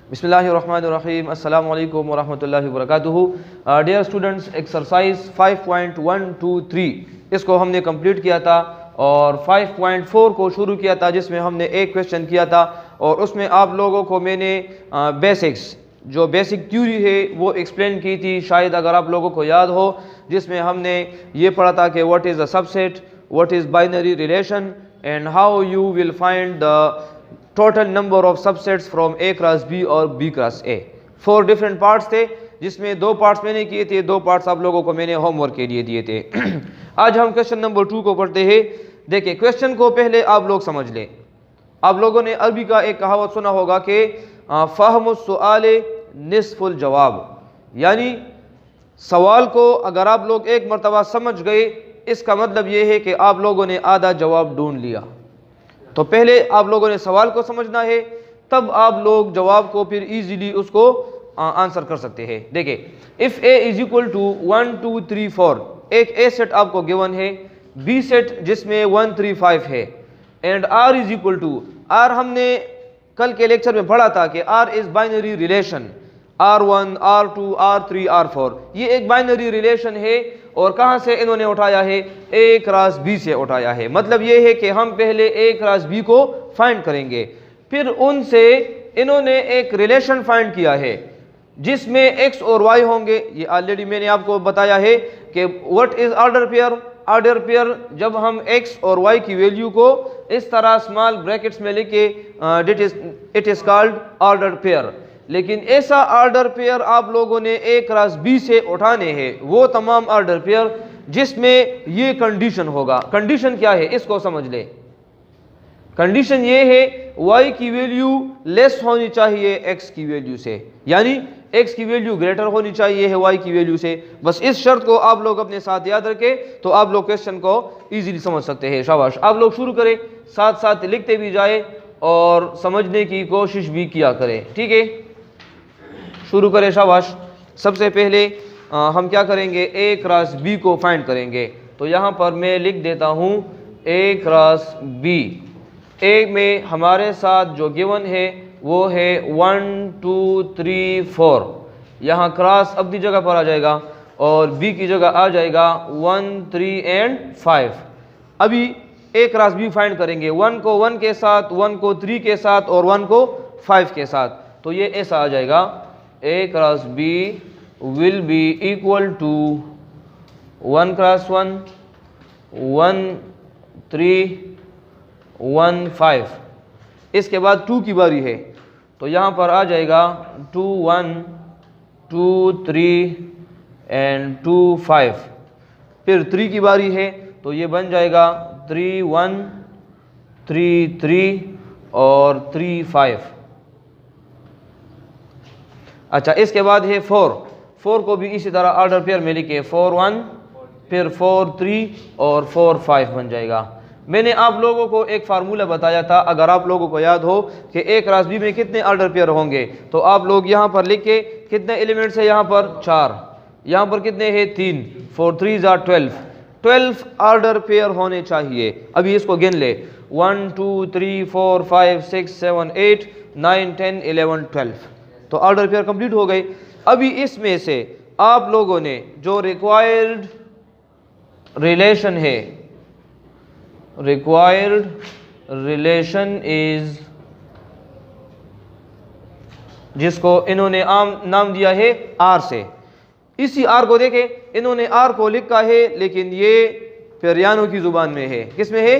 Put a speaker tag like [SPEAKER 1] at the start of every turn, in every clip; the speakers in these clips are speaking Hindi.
[SPEAKER 1] बिस्मिल्लाहिर्रहमानिर्रहीम अस्सलामु अलैकुम वरहमतुल्लाहि वबरकातुहू। डियर स्टूडेंट्स, एक्सरसाइज 5.123 इसको हमने कंप्लीट किया था और 5.4 को शुरू किया था, जिसमें हमने एक क्वेश्चन किया था और उसमें आप लोगों को मैंने बेसिक्स जो बेसिक थ्योरी है वो एक्सप्लेन की थी, शायद अगर आप लोगों को याद हो, जिसमें हमने ये पढ़ा था कि what is a subset, what is binary relation and how you will find the total number of subsets from A cross B और B cross A. 4 different parts थे, जिसमें 2 पार्ट्स मैंने किए थे, 2 पार्ट्स आप लोगों को मैंने होमवर्क के लिए दिए थे। आज हम क्वेश्चन नंबर 2 को पढ़ते हैं। देखिए, क्वेश्चन को पहले आप लोग समझ लें। आप लोगों ने अरबी का एक कहावत सुना होगा कि फ़हमुस सुआले निस्फुल जवाब, यानी सवाल को अगर आप लोग एक मरतबा समझ गए, इसका मतलब ये है कि आप लोगों ने आधा जवाब ढूंढ लिया। तो पहले आप लोगों ने सवाल को समझना है, तब आप लोग जवाब को फिर इजीली उसको आंसर कर सकते हैं। देखिए, if A is equal to 1 2 3 4, एक ए सेट आपको गिवन है, बी सेट जिसमें 1 3 5 है, and R is equal to R. हमने कल के लेक्चर में पढ़ा था कि are is binary relation, R1 R2 R3 R4, ये एक बाइनरी रिलेशन है और कहाँ से इन्होंने उठाया है? A क्रॉस B से उठाया है। मतलब ये है कि हम पहले A क्रॉस B को फाइंड करेंगे, फिर उनसे इन्होंने एक रिलेशन फाइंड किया है जिसमें X और Y होंगे। ये ऑलरेडी मैंने आपको बताया है कि what is order pair. Order pair जब हम X और Y की वैल्यू को इस तरह स्मॉल ब्रैकेट्स में लिखे, it is called order pair. लेकिन ऐसा ऑर्डर पेयर आप लोगों ने ए क्रॉस बी से उठाने हैं, वो तमाम ऑर्डर पेयर जिसमें ये कंडीशन होगा। कंडीशन क्या है इसको समझ ले। कंडीशन ये है y की वैल्यू लेस होनी चाहिए x की वैल्यू से, यानी x की वैल्यू ग्रेटर होनी चाहिए है y की वैल्यू से। बस इस शर्त को आप लोग अपने साथ याद रखें तो आप लोग क्वेश्चन को इजीली समझ सकते हैं। शाबाश, आप लोग शुरू करें, साथ साथ लिखते भी जाए और समझने की कोशिश भी किया करें। ठीक है, शुरू करें। शाबाश। सबसे पहले हम क्या करेंगे? ए क्रॉस बी को फाइंड करेंगे। तो यहाँ पर मैं लिख देता हूँ ए क्रॉस बी। ए में हमारे साथ जो गिवन है वो है 1 2 3 4, यहाँ क्रॉस अपनी जगह पर आ जाएगा और बी की जगह आ जाएगा 1 3 एंड 5। अभी ए क्रॉस बी फाइंड करेंगे, 1 को 1 के साथ, 1 को 3 के साथ और 1 को 5 के साथ। तो ये ऐसा आ जाएगा, A cross B will be equal to 1 cross 1 1 3 1 5। इसके बाद 2 की बारी है, तो यहाँ पर आ जाएगा 2 1 2 3 एंड 2 5। फिर 3 की बारी है, तो ये बन जाएगा 3 1 3 3 और 3 5। अच्छा, इसके बाद है 4 को भी इसी तरह ऑर्डर पेयर में लिखे, 4 1 फिर 4 3 और 4 5 बन जाएगा। मैंने आप लोगों को एक फार्मूला बताया था, अगर आप लोगों को याद हो कि ए क्रॉस बी में कितने ऑर्डर पेयर होंगे, तो आप लोग यहाँ पर लिखे कितने एलिमेंट्स है, यहाँ पर 4, यहाँ पर कितने हैं 3, 4 3 are 12 ऑर्डर पेयर होने चाहिए। अभी इसको गिन ले, 1 2 3 4 5 6 7 8 9 10 11 12। तो ऑर्डर पेयर कंप्लीट हो गए। अभी इसमें से आप लोगों ने जो रिक्वायर्ड रिलेशन है, रिक्वायर्ड रिलेशन इज, जिसको इन्होंने आम नाम दिया है आर से, इसी आर को देखें, इन्होंने आर को लिखा है लेकिन ये पेरियानो की जुबान में है। किस में है?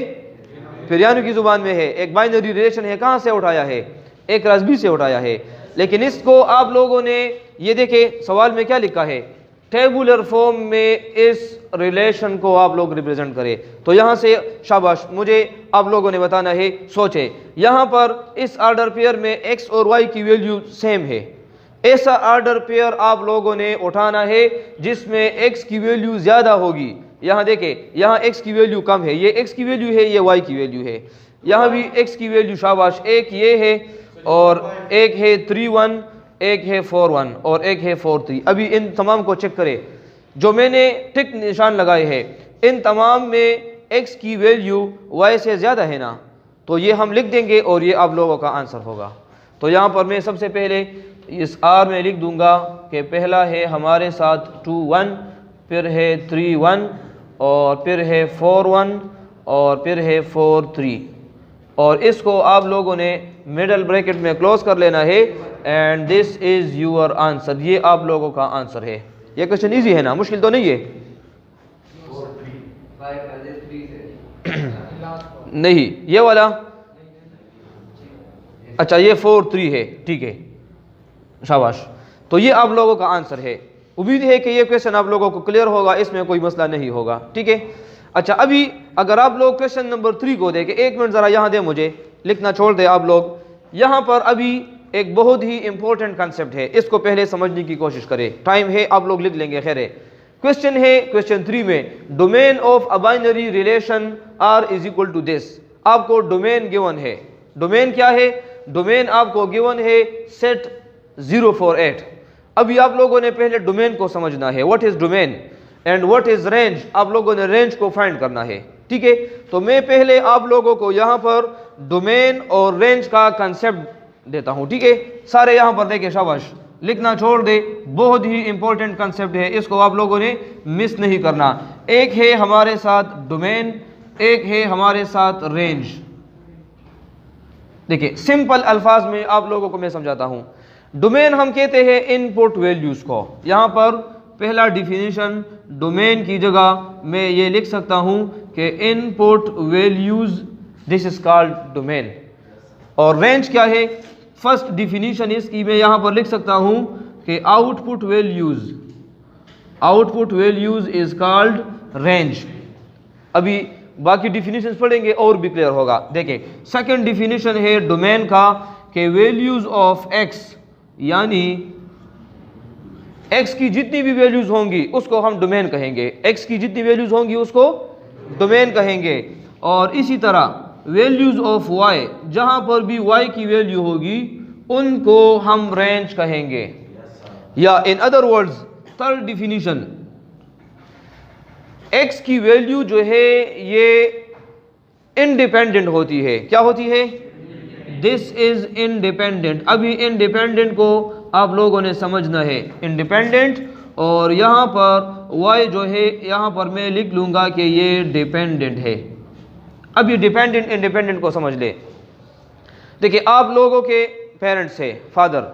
[SPEAKER 1] पेरियानो की जुबान में है। एक बाइनरी रिलेशन है, कहां से उठाया है? ए क्रॉस बी से उठाया है। लेकिन इसको आप लोगों ने ये देखे सवाल में क्या लिखा है, टेबुलर फॉर्म में इस रिलेशन को आप लोग रिप्रेजेंट करें। तो यहाँ से शाबाश, मुझे आप लोगों ने बताना है। सोचे, यहाँ पर इस ऑर्डर पेयर में x और y की वैल्यू सेम है, ऐसा ऑर्डर पेयर आप लोगों ने उठाना है जिसमें x की वैल्यू ज्यादा होगी। यहाँ देखे, यहाँ x की वैल्यू कम है, ये x की वैल्यू है, ये y की वैल्यू है। यहाँ भी x की वैल्यू, शाबाश, एक ये है और एक है 3 1, एक है 4 1 और एक है 4 3। अभी इन तमाम को चेक करें, जो मैंने टिक निशान लगाए हैं, इन तमाम में x की वैल्यू y से ज़्यादा है ना, तो ये हम लिख देंगे और ये आप लोगों का आंसर होगा। तो यहाँ पर मैं सबसे पहले इस R में लिख दूंगा कि पहला है हमारे साथ 2 1, फिर है 3 1, और फिर है 4 1, और फिर है 4 3, और इसको आप लोगों ने मिडल ब्रैकेट में क्लोज कर लेना है। And this is your answer, ये आप लोगों का आंसर है। ये क्वेश्चन इजी है ना, मुश्किल तो नहीं है? नहीं, ये वाला अच्छा ये 4 3 है, ठीक है, शाबाश। तो ये आप लोगों का आंसर है। उम्मीद है कि ये क्वेश्चन आप लोगों को क्लियर होगा, इसमें कोई मसला नहीं होगा, ठीक है। अच्छा, अभी अगर आप लोग क्वेश्चन नंबर 3 को देखें, एक मिनट ज़रा यहाँ दे, मुझे लिखना छोड़ दे आप लोग। यहाँ पर अभी एक बहुत ही इंपॉर्टेंट कंसेप्ट है, इसको पहले समझने की कोशिश करें। टाइम है, आप लोग लिख लेंगे, खैर है। क्वेश्चन है क्वेश्चन 3 में, domain of a binary relation R is equal to this. आपको डोमेन गिवन है। डोमेन क्या है? डोमेन आपको गिवन है सेट 0 4 8। अभी आप लोगों ने पहले डोमेन को समझना है, what is domain and what is range. आप लोगों ने रेंज को फाइंड करना है, ठीक है। तो मैं पहले आप लोगों को यहाँ पर डोमेन और रेंज का कंसेप्ट देता हूँ, ठीक है। सारे यहाँ पर देखे, शाबाश, लिखना छोड़ दे, बहुत ही इंपॉर्टेंट कंसेप्ट है, इसको आप लोगों ने मिस नहीं करना। एक है हमारे साथ डोमेन, एक है हमारे साथ रेंज। देखिए, सिंपल अल्फाज में आप लोगों को मैं समझाता हूं। डोमेन हम कहते हैं इनपुट वैल्यूज को। यहां पर पहला डिफिनीशन डोमेन की जगह मैं ये लिख सकता हूं कि input values, this is called domain. और रेंज क्या है? फर्स्ट डिफिनीशन इसकी मैं यहां पर लिख सकता हूं कि output values, output values is called range. अभी बाकी डिफिनीशन पढ़ेंगे और भी क्लियर होगा। देखिए, सेकंड डिफिनीशन है डोमेन का कि वैल्यूज ऑफ एक्स, यानी एक्स की जितनी भी वैल्यूज होंगी उसको हम डोमेन कहेंगे। एक्स की जितनी वैल्यूज होंगी उसको डोमेन कहेंगे। और इसी तरह वैल्यूज ऑफ वाई, जहां पर भी वाई की वैल्यू होगी उनको हम रेंज कहेंगे। या in other words, third definition, x की वैल्यू जो है ये इंडिपेंडेंट होती है। क्या होती है? This is independent. अभी इंडिपेंडेंट को आप लोगों ने समझना है, इंडिपेंडेंट। और यहां पर y जो है, यहां पर मैं लिख लूंगा कि ये डिपेंडेंट है। अब ये डिपेंडेंट इंडिपेंडेंट को समझ ले। देखिए, आप लोगों के पेरेंट्स है, फादर,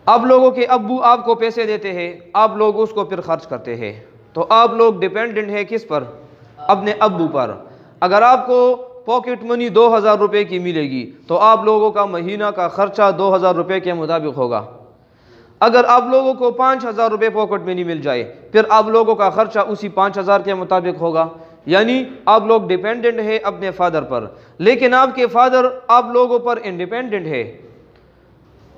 [SPEAKER 1] आप लोगों के अब्बू आपको पैसे देते हैं, आप लोग उसको फिर खर्च करते हैं। तो आप लोग डिपेंडेंट है किस पर? अपने अब्बू पर। अगर आपको पॉकेट मनी 2000 रुपये की मिलेगी तो आप लोगों का महीना का खर्चा 2000 रुपये के मुताबिक होगा। अगर आप लोगों को 5000 रुपये पॉकेट मनी मिल जाए, फिर आप लोगों का खर्चा उसी 5000 के मुताबिक होगा। यानी आप लोग डिपेंडेंट है अपने फादर पर, लेकिन आपके फादर आप लोगों पर इंडिपेंडेंट है।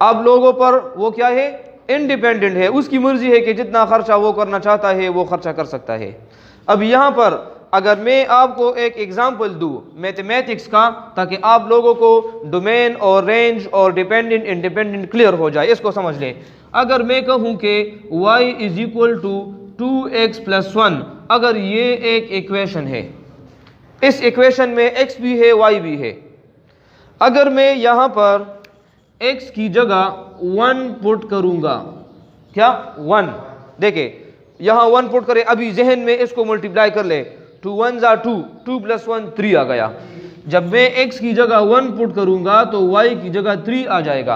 [SPEAKER 1] आप लोगों पर वो क्या है? इंडिपेंडेंट है। उसकी मर्जी है कि जितना खर्चा वो करना चाहता है वो खर्चा कर सकता है। अब यहाँ पर अगर मैं आपको एक एग्जांपल दूं मैथमेटिक्स का, ताकि आप लोगों को डोमेन और रेंज और डिपेंडेंट इंडिपेंडेंट क्लियर हो जाए, इसको समझ लें। अगर मैं कहूं कि y is equal to 2x plus 1, अगर ये एक इक्वेशन है, इस इक्वेशन में x भी है y भी है। अगर मैं यहाँ पर x की जगह 1 पुट करूंगा, क्या 1, देखे यहाँ 1 पुट करें, अभी जहन में इसको मल्टीप्लाई कर ले, 2 1 जा 2, 2 प्लस 1 3 आ गया। जब मैं x की जगह 1 पुट करूंगा तो y की जगह 3 आ जाएगा।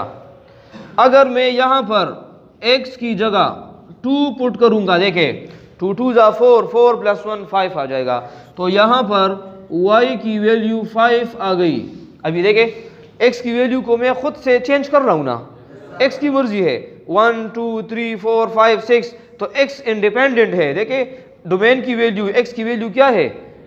[SPEAKER 1] अगर मैं यहाँ पर x की जगह 2 पुट करूंगा, देखे 2 2 जा 4, 4 प्लस 1 5 आ जाएगा। तो यहाँ पर y की वैल्यू 5 आ गई। अभी देखे x की वैल्यू को मैं खुद से चेंज कर रहा हूँ ना, x की मर्जी है, 1 2 3 4 5 6, तो x इंडिपेंडेंट है। देखे डोमेन की वैल्यू, x की वैल्यू क्या है?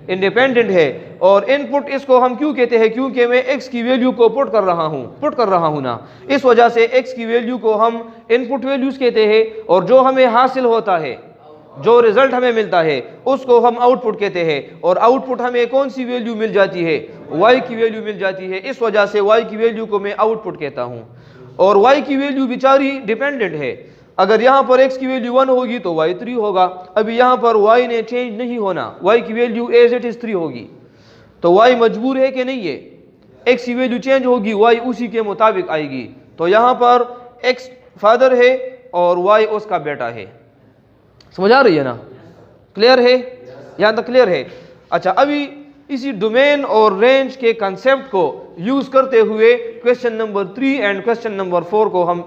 [SPEAKER 1] इंडिपेंडेंट है। और इनपुट इसको हम क्यों कहते हैं? क्योंकि मैं x की वैल्यू को पुट कर रहा हूँ ना, इस वजह से x की वैल्यू को हम इनपुट वैल्यूज कहते हैं। और जो हमें हासिल होता है, जो रिजल्ट हमें मिलता है, उसको हम आउटपुट कहते हैं। और आउटपुट हमें कौन सी वैल्यू मिल जाती है? y की वैल्यू मिल जाती है। इस वजह से y की वैल्यू को मैं आउटपुट कहता हूँ। और y की वैल्यू बेचारी डिपेंडेंट है। अगर यहाँ पर x की वैल्यू 1 होगी तो y 3 होगा। अभी यहाँ पर y ने चेंज नहीं होना, y की वैल्यू एज इट इज 3 होगी। तो y मजबूर है कि नहीं है? एक्स की वैल्यू चेंज होगी, वाई उसी के मुताबिक आएगी। तो यहाँ पर एक्स फादर है और वाई उसका बेटा है। समझ आ रही है ना? क्लियर है? यहाँ तक क्लियर है? अच्छा, अभी इसी डोमेन और रेंज के कंसेप्ट को यूज करते हुए question number 3 and question number 4 को हम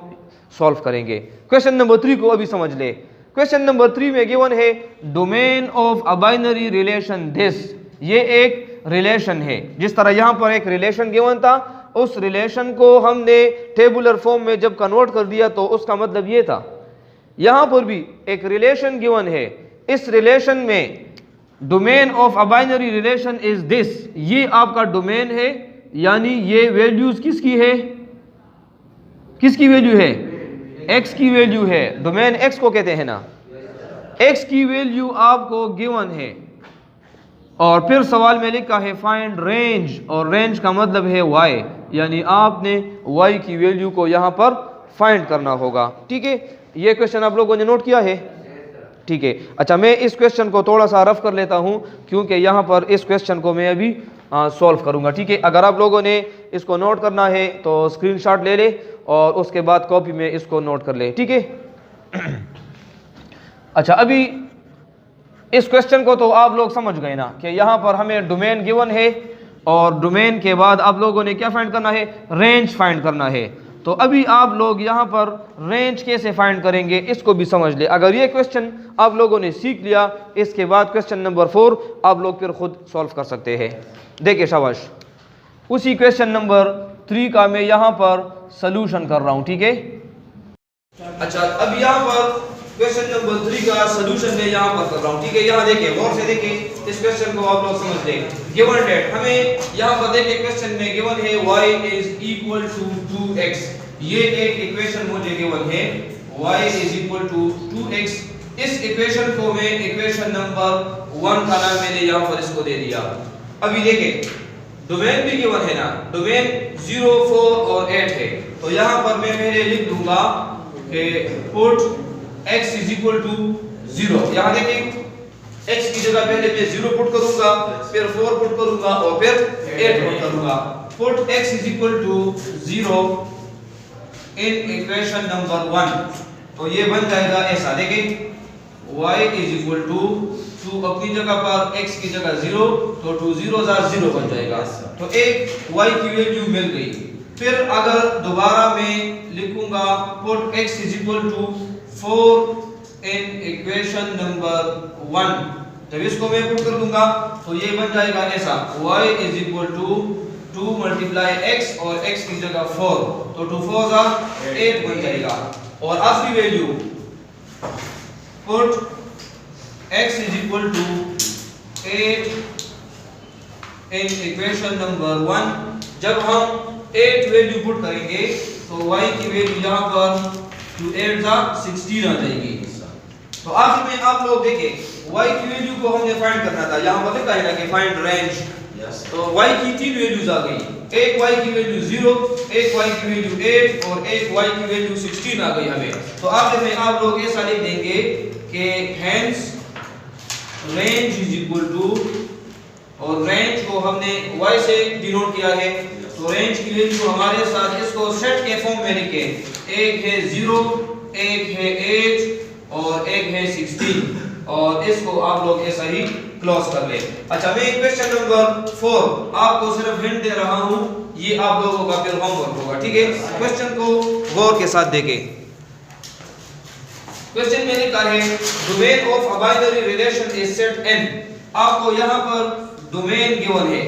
[SPEAKER 1] सॉल्व करेंगे। क्वेश्चन नंबर 3 को अभी समझ ले। क्वेश्चन नंबर 3 में गिवन है domain of a binary relation this. ये एक रिलेशन है, जिस तरह यहाँ पर एक रिलेशन गिवन था, उस रिलेशन को हमने टेबुलर फॉर्म में जब कन्वर्ट कर दिया तो उसका मतलब ये था। यहाँ पर भी एक रिलेशन गिवन है, इस रिलेशन में domain of a binary relation is this. ये आपका डोमेन है, यानी ये वैल्यूज किसकी है? किसकी वैल्यू है? एक्स की वैल्यू है। डोमेन एक्स को कहते हैं ना। एक्स की वैल्यू आपको गिवन है और फिर सवाल में लिखा है फाइंड रेंज, और रेंज का मतलब है वाई, यानी आपने वाई की वैल्यू को यहाँ पर फाइंड करना होगा। ठीक है, ये क्वेश्चन आप लोगों ने नोट किया है? ठीक है। अच्छा, मैं इस क्वेश्चन को थोड़ा सा रफ कर लेता हूँ, क्योंकि यहाँ पर इस क्वेश्चन को मैं अभी सॉल्व करूँगा। ठीक है, अगर आप लोगों ने इसको नोट करना है तो स्क्रीनशॉट ले ले और उसके बाद कॉपी में इसको नोट कर ले। ठीक है। अच्छा, अभी इस क्वेश्चन को तो आप लोग समझ गए ना कि यहाँ पर हमें डोमेन गिवन है और डोमेन के बाद आप लोगों ने क्या फाइंड करना है? रेंज फाइंड करना है। तो अभी आप लोग यहाँ पर रेंज कैसे फाइंड करेंगे इसको भी समझ ले। अगर ये क्वेश्चन आप लोगों ने सीख लिया, इसके बाद क्वेश्चन नंबर 4 आप लोग फिर खुद सॉल्व कर सकते हैं। देखिए शाबाश, उसी क्वेश्चन नंबर 3 का मैं यहाँ पर सलूशन कर रहा हूँ। ठीक है। अच्छा, अब यहाँ पर क्वेश्चन नंबर 3 का सलूशन मैं यहाँ पर कर रहा हूँ। ठीक है, यहाँ देखिए, गौर से देखिए इस क्वेश्चन को आप लोग समझ लें। गिवन डेट हमें यहाँ पर देखिए क्वेश्चन में गिवन है y is equal to 2x। ये एक इक्वेशन मुझे गिवन है, y is equal to 2x। इस इक्वेशन को मैं इक्वेशन नंबर 1 का नाम मैंने यहाँ पर इसको दे दिया। अभी देखिए डोमेन भी गिवन है ना, डोमेन 0, 4 और 8 है। तो यहाँ पर मैं पहले लिख दूंगा कि put x is equal to 0। यहाँ देखिए x की जगह पहले मैं 0 पुट करूंगा, फिर 4 पुट करूंगा और फिर 8 पुट करूंगा। Put x is equal to 0 in equation number 1। तो ये बन जाएगा ऐसा, देखिए y इज इक्वल टू 2 अपनी जगह पर x की जगह 0, तो 2 0 0 बन जाएगा। तो एक y की वैल्यू मिल गई। फिर अगर दोबारा मैं लिखूंगा put x is equal to 4 in equation number 1, जब इसको मैं पुट कर दूंगा तो ये बन जाएगा ऐसा, y is equal to 2 multiply x और x की जगह 4, तो 2 4 8 बन जाएगा। और आखिरी value put x is equal to 8 in equation number 1। जब हम 8 वैल्यू पुट करेंगे तो y की वैल्यू यहाँ पर 2 8 16 आ जाएगी। तो आखिर में आप लोग देखिए y की वैल्यू को हमने फाइंड करना था, यहाँ पर लिखा है ना कि फाइंड रेंज। तो y की 3 वैल्यूज आ गई, एक y की वैल्यू 0, एक y की वैल्यू 8 और एक y की वैल्यू 16 आ गई हमें। तो आखिर में आप लोग ऐसा लिख देंगे कि hence range is equal to, और रेंज को हमने y से डिनोट किया है, तो रेंज की वैल्यू हमारे साथ इसको सेट के फॉर्म में लिखे, एक है 0, एक है 8 और एक है 16, और इसको आप लोग ऐसा ही क्लोज कर ले। अच्छा, मैं क्वेश्चन नंबर 4 आपको सिर्फ हिंट दे रहा हूं, ये आप लोगों का फिर होमवर्क होगा। ठीक है, क्वेश्चन को गौर के साथ देखें। क्वेश्चन में लिखा है domain of a binary relation is set n। आपको यहां पर डोमेन गिवन है,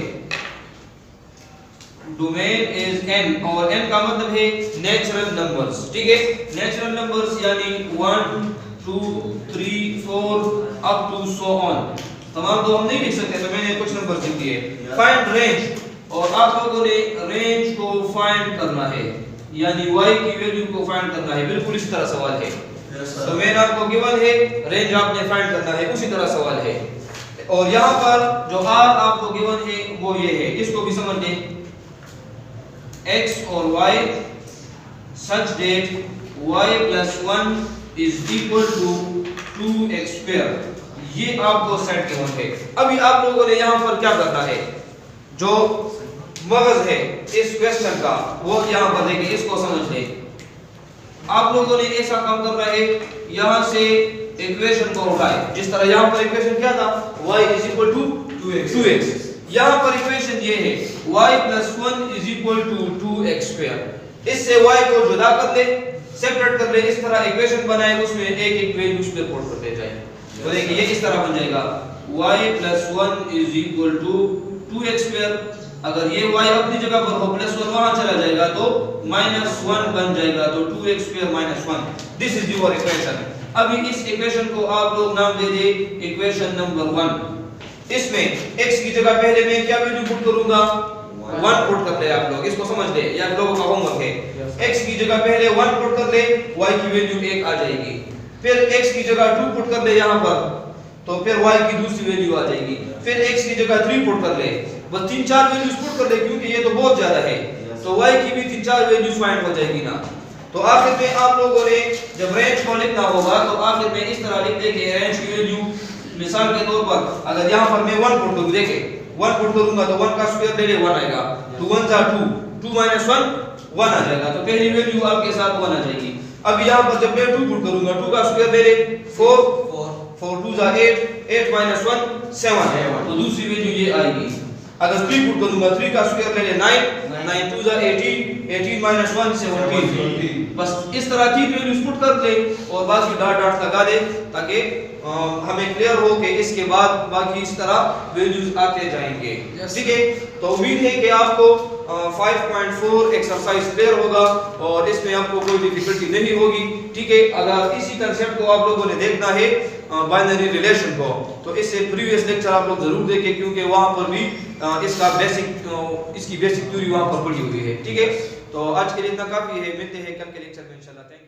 [SPEAKER 1] डोमेन इज n और n का मतलब है नेचुरल नंबर्स। ठीक है, नेचुरल नंबर्स यानी 1 2 3 4 अप टू सो ऑन। तमाम तो हम नहीं लिख सकते, तो मैंने कुछ नंबर लिख दिए। फाइंड रेंज, और आप लोगों ने रेंज को फाइंड करना है, यानी y की वैल्यू को फाइंड करना है। बिल्कुल इसी तरह सवाल है। तो मैंने आपको गिवन है, रेंज आपने फाइंड करना है, उसी तरह सवाल है। और यहाँ पर जो r आपको गिवन है वो ये है, इसको भी समझ लें, x और y such that y plus 1 is equal to 2x square। ये आपको सेट गिवन है। अभी आप लोगों ने यहाँ पर क्या करना है, जो मगज है इस क्वेश्चन का वो यहाँ पर देखिए, इसको समझ ले। आप लोगों ने ऐसा काम करना है, यहाँ से इक्वेशन को उठाए, जिस तरह यहाँ पर इक्वेशन क्या था, y = 2x। यहाँ पर इक्वेशन ये है y + 1 = 2x²। इससे y को जुदा कर ले, सेपरेट कर ले, इस तरह इक्वेशन बनाए, उसमें एक एक वैल्यू उस पे पुट करते जाए। तो देखिए ये इस तरह बन जाएगा y + 1 = 2x²। अगर ये y अपनी जगह पर हो, +1 वहां चला जाएगा तो -1 बन जाएगा, तो 2x² - 1। This is your equation. अभी इस इक्वेशन को आप लोग नाम दे दे इक्वेशन नंबर 1। इसमें x की जगह पहले मैं क्या वैल्यू पुट करूंगा, 1 पुट कर ले। आप लोग इसको समझ ले, या लोगों का होमवर्क है। x की जगह पहले 1 पुट कर ले, y की वैल्यू 1 आ जाएगी। फिर x की जगह 2 पुट कर ले यहाँ पर, तो फिर y की दूसरी वैल्यू आ जाएगी। फिर x की जगह 3 पुट कर ले, बस 3-4 वैल्यूज पुट कर ले, क्योंकि ये तो बहुत ज्यादा है, तो y की भी 3-4 वैल्यूज फाइंड हो जाएगी ना। तो आखिर में आप लोगों ने जब रेंज को लिखना होगा तो आखिर में इस तरह लिख दे कि रेंज की वैल्यू, मिसाल के तौर पर अगर यहाँ पर मैं 1 पुट करूँ, देखे 1 पुट करूंगा तो 1 का स्क्वायर ले ले 1 आएगा, 2 1 जा 2, 2 - 1 1 आ जाएगा, तो पहली वैल्यू आपके साथ 1 आ जाएगी। अब यहाँ पर जब मैं 2 पुट करूंगा, 2 का स्क्वायर ले ले 4, 4 2 जा 8, 8 - 1 7, तो दूसरी वैल्यू ये आएगी। अगर 3 पुट करूंगा, 3 का स्क्वायर ले ले 9, 9 2 जा 18, 18 - 1 17। बस इस तरह 3 वैल्यूज पुट कर ले और बाकी डॉट डॉट लगा दे, ताकि हमें क्लियर हो कि इसके बाद बाकी इस तरह वैल्यूज आते जाएंगे। ठीक है, तो उम्मीद है कि आपको 5.4 एक्सरसाइज क्लियर होगा और इसमें आपको कोई डिफिकल्टी नहीं होगी। ठीक है, अगर इसी कंसेप्ट को आप लोगों ने देखना है बाइनरी रिलेशन को, तो इससे प्रीवियस लेक्चर आप लोग जरूर देखें, क्योंकि वहां पर भी इसका इसकी बेसिक थ्योरी वहां पर पढ़ी हुई है। ठीक है, तो आज के लिए इतना काफी है, मिलते हैं कल के लेक्चर में इंशाल्लाह। Thank you.